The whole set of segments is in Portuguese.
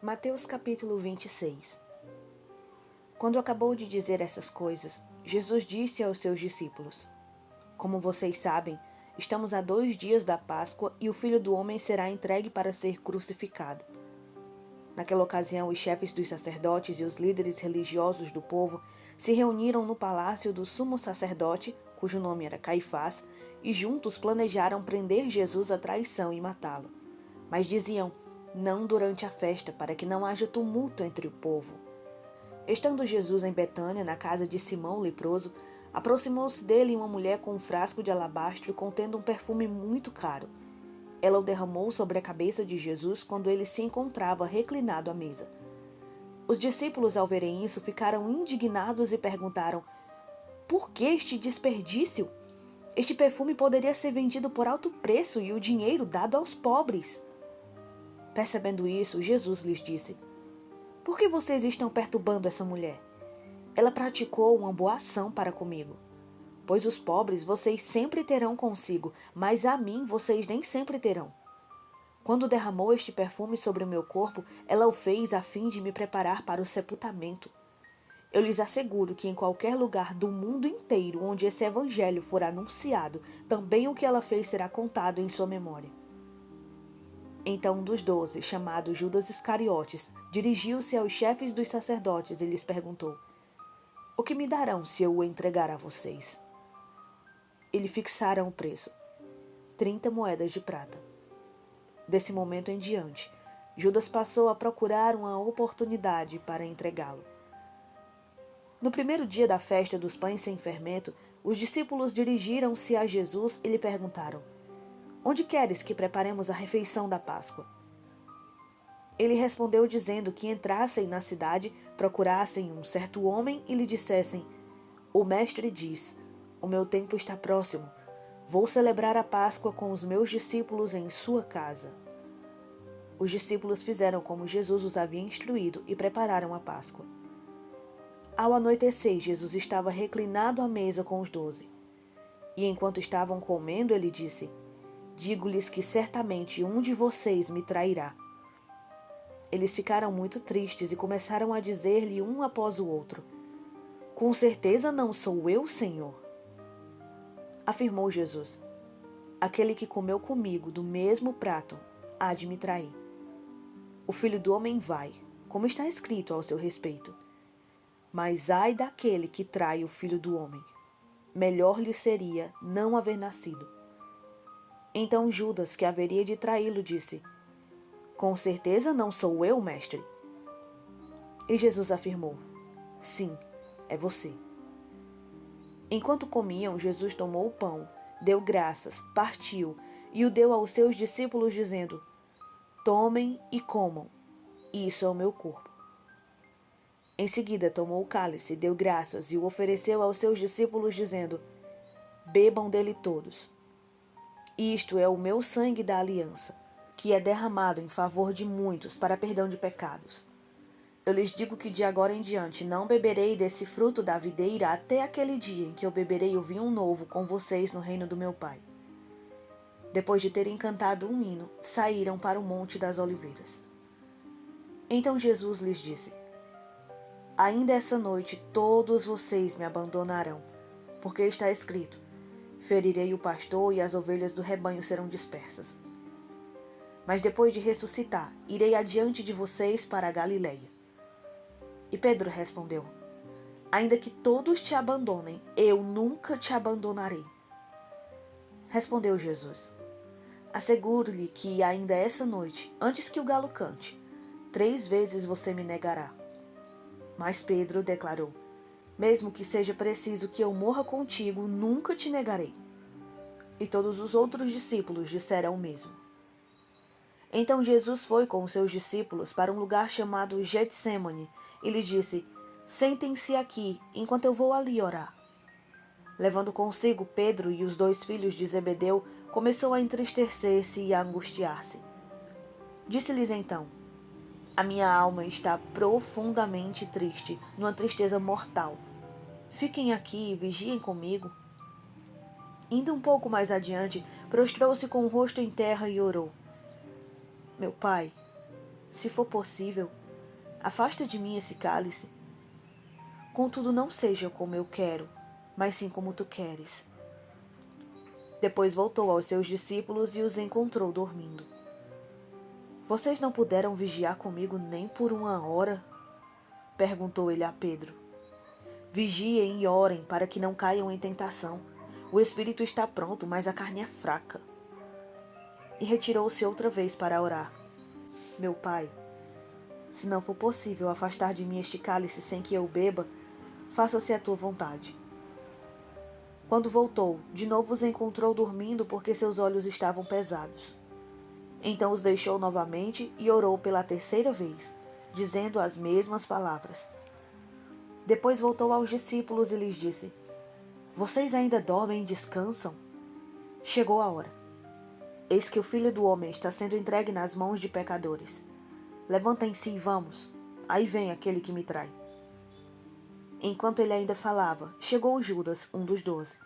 Mateus capítulo 26. Quando acabou de dizer essas coisas, Jesus disse aos seus discípulos: Como vocês sabem, estamos a 2 dias da Páscoa e o Filho do Homem será entregue para ser crucificado. Naquela ocasião, os chefes dos sacerdotes e os líderes religiosos do povo se reuniram no palácio do sumo sacerdote, cujo nome era Caifás, e juntos planejaram prender Jesus à traição e matá-lo. Mas diziam: não durante a festa, para que não haja tumulto entre o povo. Estando Jesus em Betânia, na casa de Simão o leproso, aproximou-se dele uma mulher com um frasco de alabastro contendo um perfume muito caro. Ela o derramou sobre a cabeça de Jesus quando ele se encontrava reclinado à mesa. Os discípulos, ao verem isso, ficaram indignados e perguntaram: por que este desperdício? Este perfume poderia ser vendido por alto preço e o dinheiro dado aos pobres. Percebendo isso, Jesus lhes disse: por que vocês estão perturbando essa mulher? Ela praticou uma boa ação para comigo. Pois os pobres vocês sempre terão consigo, mas a mim vocês nem sempre terão. Quando derramou este perfume sobre o meu corpo, ela o fez a fim de me preparar para o sepultamento. Eu lhes asseguro que em qualquer lugar do mundo inteiro onde esse evangelho for anunciado, também o que ela fez será contado em sua memória. Então um dos 12, chamado Judas Iscariotes, dirigiu-se aos chefes dos sacerdotes e lhes perguntou: o que me darão se eu o entregar a vocês? E lhe fixaram o preço, 30 moedas de prata. Desse momento em diante, Judas passou a procurar uma oportunidade para entregá-lo. No primeiro dia da festa dos pães sem fermento, os discípulos dirigiram-se a Jesus e lhe perguntaram: onde queres que preparemos a refeição da Páscoa? Ele respondeu dizendo que entrassem na cidade, procurassem um certo homem e lhe dissessem: o mestre diz, o meu tempo está próximo, vou celebrar a Páscoa com os meus discípulos em sua casa. Os discípulos fizeram como Jesus os havia instruído e prepararam a Páscoa. Ao anoitecer, Jesus estava reclinado à mesa com os 12. E enquanto estavam comendo, ele disse: digo-lhes que certamente um de vocês me trairá. Eles ficaram muito tristes e começaram a dizer-lhe um após o outro: com certeza não sou eu, Senhor. Afirmou Jesus: aquele que comeu comigo do mesmo prato há de me trair. O Filho do Homem vai, como está escrito ao seu respeito. Mas ai daquele que trai o Filho do Homem. Melhor lhe seria não haver nascido. Então Judas, que haveria de traí-lo, disse: com certeza não sou eu, mestre. E Jesus afirmou: sim, é você. Enquanto comiam, Jesus tomou o pão, deu graças, partiu e o deu aos seus discípulos, dizendo: tomem e comam, isso é o meu corpo. Em seguida tomou o cálice, deu graças e o ofereceu aos seus discípulos, dizendo: bebam dele todos. Isto é o meu sangue da aliança, que é derramado em favor de muitos para perdão de pecados. Eu lhes digo que de agora em diante não beberei desse fruto da videira até aquele dia em que eu beberei o vinho novo com vocês no reino do meu Pai. Depois de terem cantado um hino, saíram para o Monte das Oliveiras. Então Jesus lhes disse: ainda essa noite todos vocês me abandonarão, porque está escrito: ferirei o pastor e as ovelhas do rebanho serão dispersas. Mas depois de ressuscitar, irei adiante de vocês para a Galileia. E Pedro respondeu: ainda que todos te abandonem, eu nunca te abandonarei. Respondeu Jesus: asseguro-lhe que ainda essa noite, antes que o galo cante, 3 vezes você me negará. Mas Pedro declarou: mesmo que seja preciso que eu morra contigo, nunca te negarei. E todos os outros discípulos disseram o mesmo. Então Jesus foi com os seus discípulos para um lugar chamado Getsêmani e lhes disse: sentem-se aqui, enquanto eu vou ali orar. Levando consigo Pedro e os 2 filhos de Zebedeu, começou a entristecer-se e a angustiar-se. Disse-lhes então: a minha alma está profundamente triste, numa tristeza mortal. Fiquem aqui e vigiem comigo. Indo um pouco mais adiante, prostrou-se com o rosto em terra e orou: meu pai, Se for possível, afasta de mim esse cálice. Contudo, não seja como eu quero, mas sim como tu queres. Depois voltou aos seus discípulos e os encontrou dormindo. Vocês não puderam vigiar comigo nem por 1 hora? Perguntou ele a Pedro. Vigiem e orem para que não caiam em tentação. O espírito está pronto, mas a carne é fraca. E retirou-se outra vez para orar. Meu pai, se não for possível afastar de mim este cálice sem que eu beba, faça-se a tua vontade. Quando voltou, de novo os encontrou dormindo porque seus olhos estavam pesados. Então os deixou novamente e orou pela 3ª vez, dizendo as mesmas palavras. Depois voltou aos discípulos e lhes disse: Vocês ainda dormem e descansam? Chegou a hora. Eis que o Filho do Homem está sendo entregue nas mãos de pecadores. Levantem-se e vamos. Aí vem aquele que me trai. Enquanto ele ainda falava, chegou Judas, um dos 12.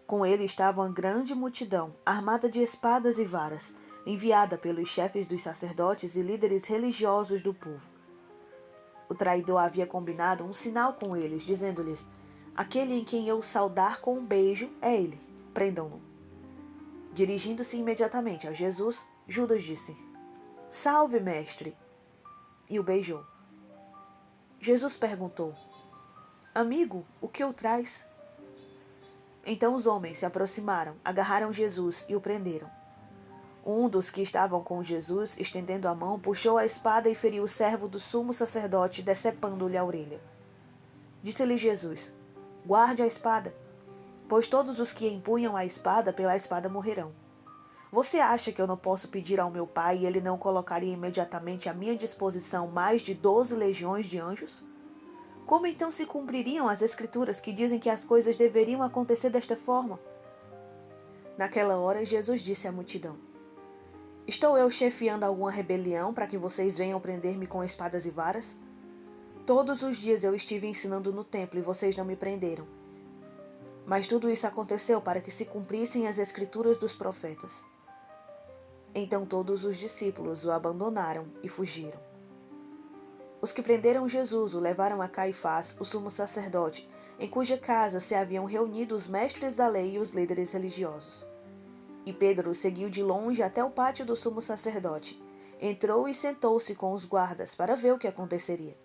Com ele estava uma grande multidão, armada de espadas e varas, enviada pelos chefes dos sacerdotes e líderes religiosos do povo. O traidor havia combinado um sinal com eles, dizendo-lhes: Aquele em quem eu saudar com um beijo é ele. Prendam-no. Dirigindo-se imediatamente a Jesus, Judas disse: Salve, mestre! E o beijou. Jesus perguntou: Amigo, o que o traz? Então os homens se aproximaram, agarraram Jesus e o prenderam. Um dos que estavam com Jesus, estendendo a mão, puxou a espada e feriu o servo do sumo sacerdote, decepando-lhe a orelha. Disse-lhe Jesus: Guarde a espada, pois todos os que empunham a espada pela espada morrerão. Você acha que eu não posso pedir ao meu Pai e ele não colocaria imediatamente à minha disposição mais de 12 legiões de anjos? Como então se cumpririam as Escrituras que dizem que as coisas deveriam acontecer desta forma? Naquela hora, Jesus disse à multidão: Estou eu chefiando alguma rebelião para que vocês venham prender-me com espadas e varas? Todos os dias eu estive ensinando no templo e vocês não me prenderam. Mas tudo isso aconteceu para que se cumprissem as Escrituras dos profetas. Então todos os discípulos o abandonaram e fugiram. Os que prenderam Jesus o levaram a Caifás, o sumo sacerdote, em cuja casa se haviam reunido os mestres da lei e os líderes religiosos. E Pedro o seguiu de longe até o pátio do sumo sacerdote. Entrou e sentou-se com os guardas para ver o que aconteceria.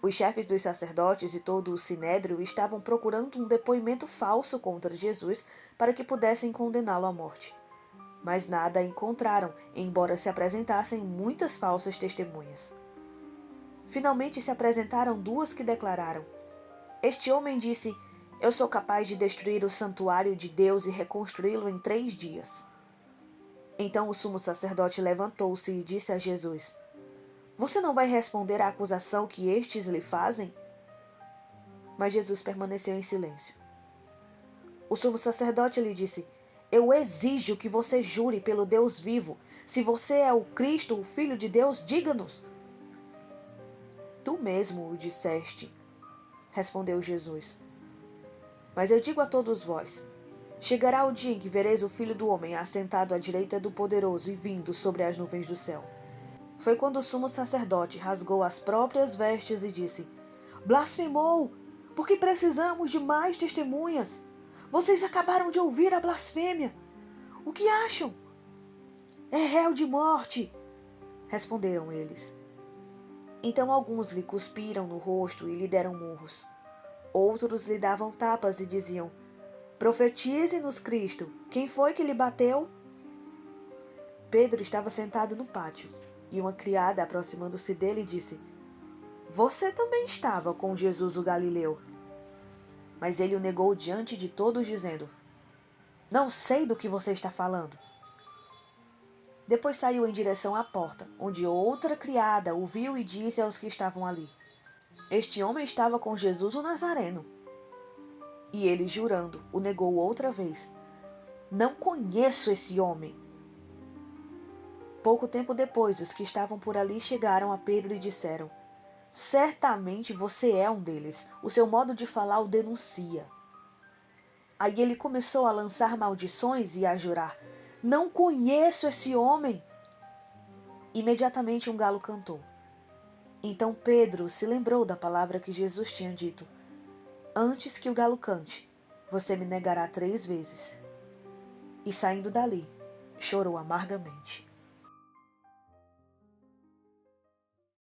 Os chefes dos sacerdotes e todo o sinédrio estavam procurando um depoimento falso contra Jesus para que pudessem condená-lo à morte. Mas nada encontraram, embora se apresentassem muitas falsas testemunhas. Finalmente se apresentaram 2 que declararam: Este homem disse: Eu sou capaz de destruir o santuário de Deus e reconstruí-lo em 3 dias. Então o sumo sacerdote levantou-se e disse a Jesus: Você não vai responder à acusação que estes lhe fazem? Mas Jesus permaneceu em silêncio. O sumo sacerdote lhe disse: Eu exijo que você jure pelo Deus vivo. Se você é o Cristo, o Filho de Deus, diga-nos. Tu mesmo o disseste, respondeu Jesus. Mas eu digo a todos vós: chegará o dia em que vereis o Filho do Homem assentado à direita do Poderoso e vindo sobre as nuvens do céu. Foi quando o sumo sacerdote rasgou as próprias vestes e disse: Blasfemou! Porque precisamos de mais testemunhas. Vocês acabaram de ouvir a blasfêmia. O que acham? É réu de morte, responderam eles. Então alguns lhe cuspiram no rosto e lhe deram murros. Outros lhe davam tapas e diziam: Profetize-nos, Cristo, quem foi que lhe bateu? Pedro estava sentado no pátio, e uma criada, aproximando-se dele, disse: Você também estava com Jesus o Galileu. Mas ele o negou diante de todos, dizendo: Não sei do que você está falando. Depois saiu em direção à porta, onde outra criada o viu e disse aos que estavam ali: Este homem estava com Jesus o Nazareno. E ele, jurando, o negou outra vez: Não conheço esse homem. Pouco tempo depois, os que estavam por ali chegaram a Pedro e disseram: Certamente você é um deles. O seu modo de falar o denuncia. Aí ele começou a lançar maldições e a jurar: Não conheço esse homem. Imediatamente um galo cantou. Então Pedro se lembrou da palavra que Jesus tinha dito: Antes que o galo cante, você me negará 3 vezes. E saindo dali, chorou amargamente.